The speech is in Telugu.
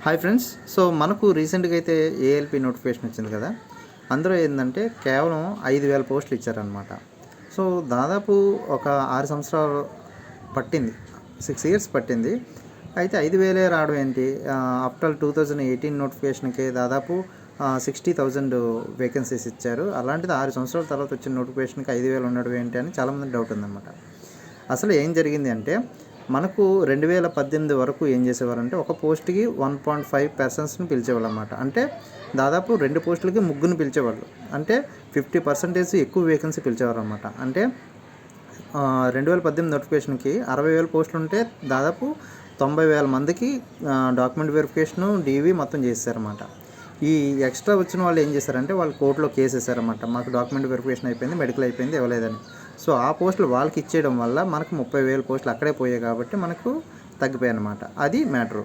Hi friends. సో మనకు రీసెంట్గా అయితే ఏఎల్పి నోటిఫికేషన్ వచ్చింది కదా. అందులో ఏంటంటే కేవలం 5,000 పోస్టులు ఇచ్చారనమాట. సో దాదాపు ఒక 6 సంవత్సరాలు పట్టింది, 6 ఇయర్స్ పట్టింది. అయితే 5,000 రావడం ఏంటి? ఆఫ్టర్ 2018 నోటిఫికేషన్కి దాదాపు 60,000 వేకెన్సీస్ ఇచ్చారు. అలాంటిది 6 సంవత్సరాల తర్వాత వచ్చిన నోటిఫికేషన్కి 5,000 ఉండడం ఏంటి అని చాలామంది డౌట్ ఉందన్నమాట. అసలు ఏం జరిగింది అంటే, మనకు 2018 వరకు ఏం చేసేవారంటే ఒక పోస్ట్కి 1.5 పర్సన్స్ని పిలిచేవాళ్ళు అన్నమాట. అంటే దాదాపు 2 పోస్టులకి ముగ్గురిని పిలిచేవాళ్ళు. అంటే 50% ఎక్కువ వేకెన్సీ పిలిచేవారు అనమాట. అంటే 2018 నోటిఫికేషన్కి 60,000 పోస్టులు ఉంటే దాదాపు 90,000 మందికి డాక్యుమెంట్ వెరిఫికేషను, డీవీ మొత్తం చేశారన్నమాట. ఈ ఎక్స్ట్రా వచ్చిన వాళ్ళు ఏం చేశారంటే వాళ్ళు కోర్టులో కేసు వేశారన్నమాట. మాకు డాక్యుమెంట్ వెరిఫికేషన్ అయిపోయింది, మెడికల్ అయిపోయింది, ఇవ్వలేదని. సో ఆ పోస్టులు వాళ్ళకి ఇచ్చేయడం వల్ల మనకు 30,000 పోస్టులు అక్కడే పోయాయి కాబట్టి మనకు తగ్గిపోయాయి అన్నమాట. అది మ్యాటరు.